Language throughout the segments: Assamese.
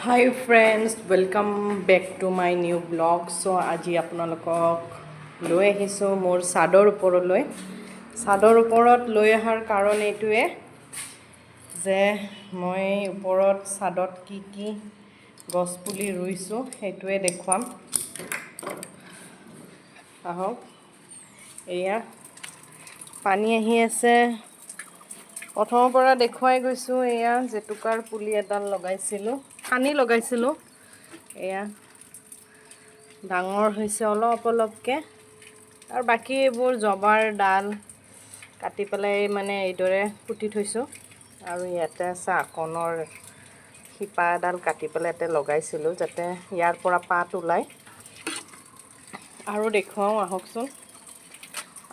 Hi friends, welcome back to my new vlog. So আজি আপোনালোকক লৈ আহিছো মোৰ সাদৰ ওপৰলৈ। সাদৰ ওপৰত লৈ অহাৰ কাৰণ এইটোৱে যে মই ওপৰত সাদত কি গছ পুলি ৰুইছো সেইটোৱে দেখুৱাম। আহক এয়া পানী আহি আছে। প্ৰথমৰ পৰা দেখুৱাই গৈছো এয়া জেতুকাৰ পুলি এডাল লগাইছিলো। পানী লগাইছিলো এয়া ডাঙৰ হৈছে অলপকে আৰু বাকি এইবোৰ জবাৰ ডাল কাটি পেলাই মানে এইদৰে পুতি থৈছো আৰু ইয়াতে আছে আকনৰ শিপা এডাল কাটি পেলাই এতে লগাইছিলো যাতে ইয়াৰ পৰা পাত ওলাই আৰু দেখুৱাও আহকচোন।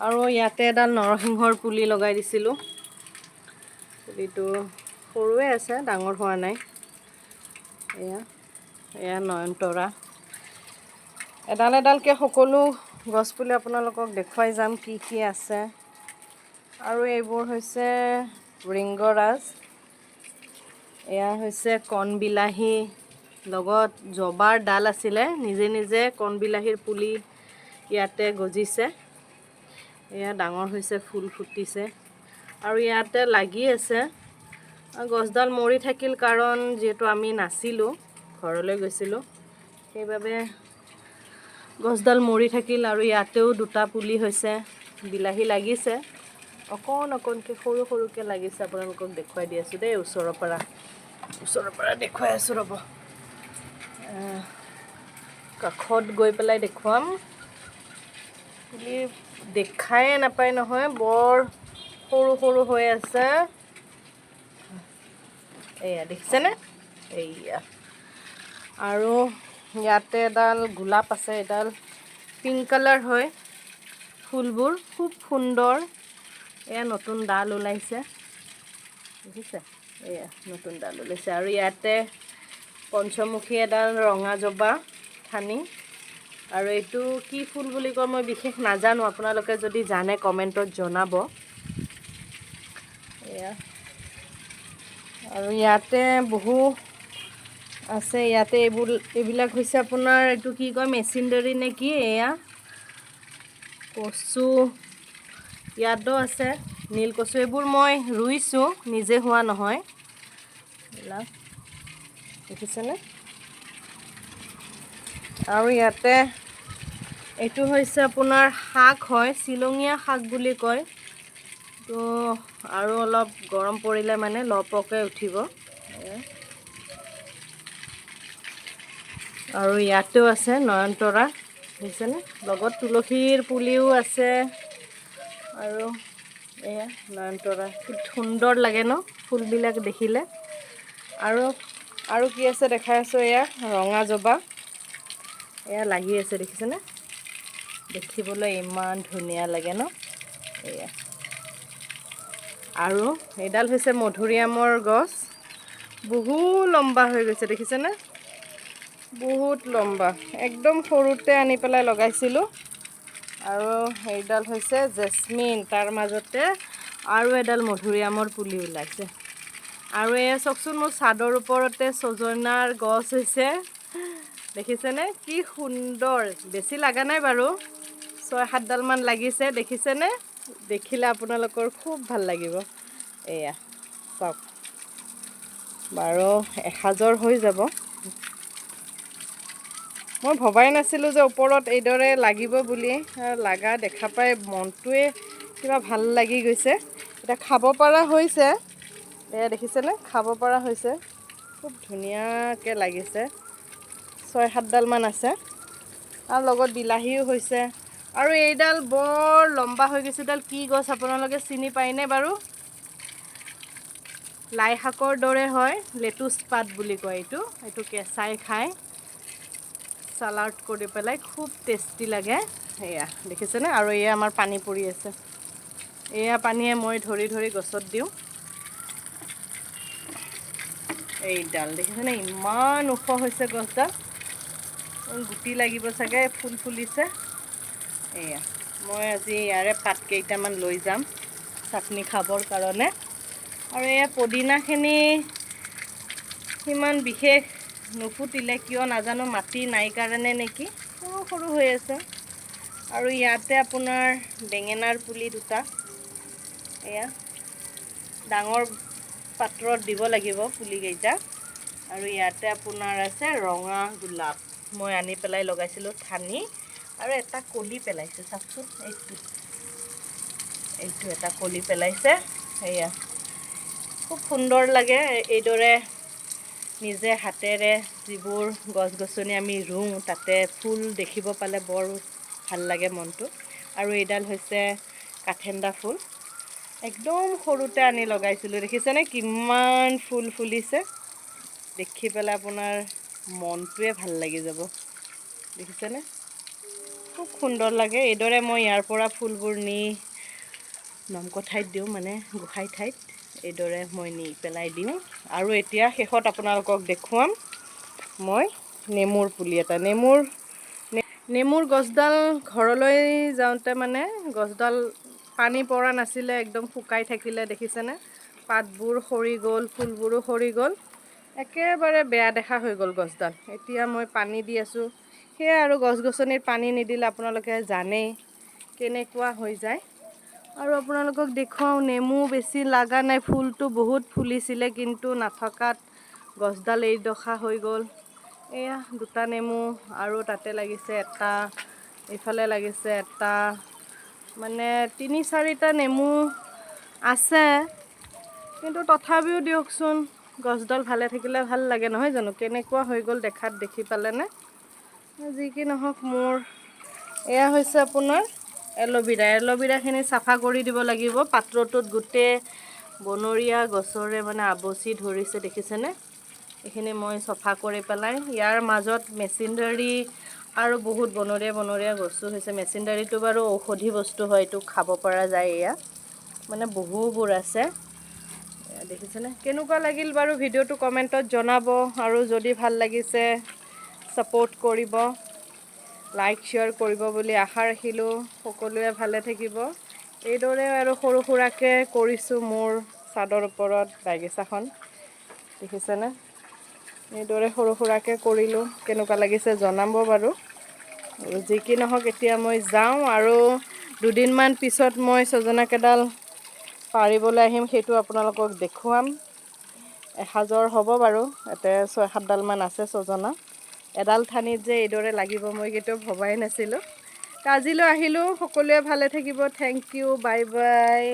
আৰু ইয়াতে এডাল নৰসিংহৰ পুলি লগাই দিছিলো। পুলিটো সৰুৱে আছে, ডাঙৰ হোৱা নাই। এয়া নয়নতৰা এডাল এডালকে সকলো গছ পুলি আপোনালোকক দেখুৱাই যাম কি আছে। আৰু এইবোৰ হৈছে ৰিংগৰাজ, এয়া হৈছে কণবিলাহী, লগত জবাৰ ডাল আছিলে, নিজে কণবিলাহীৰ পুলি ইয়াতে গজিছে। এয়া ডাঙৰ হৈছে, ফুল ফুটিছে আৰু ইয়াতে লাগি আছে। গছডাল মৰি থাকিল কাৰণ যেহেতু আমি নাছিলো, ঘৰলৈ গৈছিলো, সেইবাবে গছডাল মৰি থাকিল। আৰু ইয়াতেও দুটা পুলি হৈছে, বিলাহী লাগিছে, অকণকে সৰুকে লাগিছে। আপোনালোকক দেখুৱাই দি আছো দেই, ওচৰৰ পৰা দেখুৱাই আছো ৰ'ব। কাষত গৈ পেলাই দেখুৱাম। পুলি দেখাই নাপায় নহয়, বৰ সৰু হৈ আছে। এয়া দেখিছেনে? এইয়া আৰু ইয়াতে এডাল গোলাপ আছে, এডাল পিংক কালাৰ হয় ফুলবোৰ, খুব সুন্দৰ। এয়া নতুন ডাল ওলাইছে, দেখিছে? এয়া নতুন ডাল ওলাইছে। আৰু ইয়াতে পঞ্চমুখী এডাল ৰঙা জবা ঠানি। আৰু এইটো কি ফুল বুলি কয় মই বিশেষ নাজানো, আপোনালোকে যদি জানে কমেণ্টত জনাব। এয়া আৰু ইয়াতে বহু আছে। ইয়াতে এইবিলাক হৈছে আপোনাৰ এইটো কি কয় মেচিনডাৰী নে কি। এয়া কচু ইয়াতো আছে, নীল কচু। এইবোৰ মই ৰুইছো, নিজে হোৱা নহয়। এইবিলাক দেখিছেনে? আৰু ইয়াতে এইটো হৈছে আপোনাৰ শাক হয়, শ্বিলঙীয়া শাক বুলি কয়। তো আৰু অলপ গৰম পৰিলে মানে লপকে উঠিব। আৰু ইয়াতেও আছে নয়নতৰা, দেখিছেনে? লগত তুলসীৰ পুলিও আছে। আৰু এয়া নয়নতৰা, খুব সুন্দৰ লাগে ন ফুলবিলাক দেখিলে। আৰু কি আছে দেখাই আছো। এয়া ৰঙা জবা, এয়া লাগি আছে, দেখিছেনে? দেখিবলৈ ইমান ধুনীয়া লাগে ন। এয়া আৰু এইডাল হৈছে মধুৰিআমৰ গছ, বহুত লম্বা হৈ গৈছে, দেখিছেনে? বহুত লম্বা, একদম সৰুতে আনি পেলাই লগাইছিলো। আৰু এইডাল হৈছে জেচমিন, তাৰ মাজতে আৰু এডাল মধুৰিআমৰ পুলি ওলাইছে। আৰু এয়া চাওকচোন, মোৰ চাদৰ ওপৰতে ছজনাৰ গছ হৈছে, দেখিছেনে? কি সুন্দৰ। বেছি লগা নাই বাৰু, 6-7 ডাল মান লাগিছে, দেখিছেনে? দেখিলে আপোনালোকৰ খুব ভাল লাগিব। এয়া চাওক, বাৰু এসাজৰ হৈ যাব। মই ভবাই নাছিলো যে ওপৰত এইদৰে লাগিব বুলি। লাগা দেখা পাই মনটোৱে কিবা ভাল লাগি গৈছে। এটা খাব পৰা হৈছে, এয়া দেখিছেনে? খাব পৰা হৈছে, খুব ধুনীয়াকৈ লাগিছে। 6-7 ডাল মান আছে, আৰু লগত বিলাহীও হৈছে। আৰু এইডাল বৰ লম্বা হৈ গৈছে। এইডাল কি গছ আপোনালোকে চিনি পায়নে বাৰু? লাই শাকৰ দৰে হয়, লেটুচ পাত বুলি কয় এইটো কেঁচাই খায়, সালাড কৰি পেলাই খুব টেষ্টি লাগে। এয়া দেখিছেনে? আৰু এয়া আমাৰ পানী পৰি আছে, এয়া পানীয়ে মই ধৰি গছত দিওঁ। এইডাল দেখিছেনে? ইমান ওখ হৈছে গছডাল, গুটি লাগিব চাগে, ফুল ফুলিছে। এয়া মই আজি ইয়াৰে পাত কেইটামান লৈ যাম চাটনি খাবৰ কাৰণে। আৰু এয়া পদিনাখিনি সিমান বিশেষ নুফুটিলে কিয় নাজানো, মাটি নাই কাৰণে নেকি, সৰু সৰু হৈ আছে। আৰু ইয়াতে আপোনাৰ বেঙেনাৰ পুলি দুটা, এয়া ডাঙৰ পাত্ৰত দিব লাগিব পুলিকেইটা। আৰু ইয়াতে আপোনাৰ আছে ৰঙা গোলাপ, মই আনি পেলাই লগাইছিলোঁ ঠানি, আৰু এটা কলি পেলাইছোঁ, চাওকচোন এইটো এটা কলি পেলাইছে। এয়া খুব সুন্দৰ লাগে এইদৰে নিজে হাতেৰে যিবোৰ গছ গছনি আমি ৰুওঁ তাতে ফুল দেখিব পালে বৰ ভাল লাগে মনটো। আৰু এইডাল হৈছে কাঠেন্দা ফুল, একদম সৰুতে আনি লগাইছিলোঁ, দেখিছেনে কিমান ফুল ফুলিছে, দেখি পেলাই আপোনাৰ মনটোৱে ভাল লাগি যাব, দেখিছেনে খুব সুন্দৰ লাগে। এইদৰে মই ইয়াৰ পৰা ফুলবোৰ নি নমকঠাইত দিওঁ, মানে গোসাঁই ঠাইত এইদৰে মই নি পেলাই দিওঁ। আৰু এতিয়া শেষত আপোনালোকক দেখুৱাম মই নেমুৰ পুলি এটা। নেমুৰ গছডাল ঘৰলৈ যাওঁতে মানে গছডাল পানী পৰা নাছিলে, একদম শুকাই থাকিলে, দেখিছেনে পাতবোৰ সৰি গ'ল, ফুলবোৰো সৰি গ'ল, একেবাৰে বেয়া দেখা হৈ গ'ল গছডাল। এতিয়া মই পানী দি আছোঁ, সেয়া আৰু গছ গছনিত পানী নিদিলে আপোনালোকে জানেই কেনেকুৱা হৈ যায়। আৰু আপোনালোকক দেখুৱাওঁ, নেমু বেছি লগা নাই, ফুলটো বহুত ফুলিছিলে কিন্তু নাথকাত গছডাল এইডখা হৈ গ'ল। এয়া দুটা নেমু, আৰু তাতে লাগিছে এটা, এইফালে লাগিছে এটা, মানে ৩-৪টা নেমু আছে। কিন্তু তথাপিও দিয়কচোন, গছডাল ভালে থাকিলে ভাল লাগে নহয় জানো, কেনেকুৱা হৈ গ'ল দেখাত, দেখি পালেনে। যি কি নহওক, মোৰ এয়া হৈছে আপোনাৰ এল'ভেৰাখিনি চাফা কৰি দিব লাগিব। পাত্ৰটোত গোটেই বনৰীয়া গছৰে মানে আৱচি ধৰিছে, দেখিছেনে। এইখিনি মই চফা কৰি পেলাই, ইয়াৰ মাজত মেচিনডাৰী আৰু বহুত বনৰীয়া গছো হৈছে। মেচিনডাৰীটো বাৰু ঔষধি বস্তু হয়, এইটো খাব পৰা যায়। এয়া মানে বহুবোৰ আছে, দেখিছেনে। কেনেকুৱা লাগিল বাৰু ভিডিঅ'টো কমেণ্টত জনাব, আৰু যদি ভাল লাগিছে ছাপোৰ্ট কৰিব, লাইক শ্বেয়াৰ কৰিব বুলি আশা ৰাখিলোঁ। সকলোৱে ভালে থাকিব। এইদৰে আৰু সৰু সুৰাকৈ কৰিছোঁ মোৰ চাদৰ ওপৰত বাগিচাখন, দেখিছেনে। এইদৰে সৰু সুৰাকৈ কৰিলোঁ, কেনেকুৱা লাগিছে জনাব বাৰু। যি কি নহওক, এতিয়া মই যাওঁ, আৰু দুদিনমান পিছত মই ছজনাকেইডাল পাৰিবলৈ আহিম, সেইটো আপোনালোকক দেখুৱাম। এসাজৰ হ'ব বাৰু, ইয়াতে 6-7ডালমান আছে ছজনা। এডাল ঠানিত যে এইদৰে লাগিব মই কেতিয়াও ভবাই নাছিলোঁ। আজিলৈ আহিলোঁ, সকলোৱে ভালে থাকিব, থেংক ইউ, বাই বাই।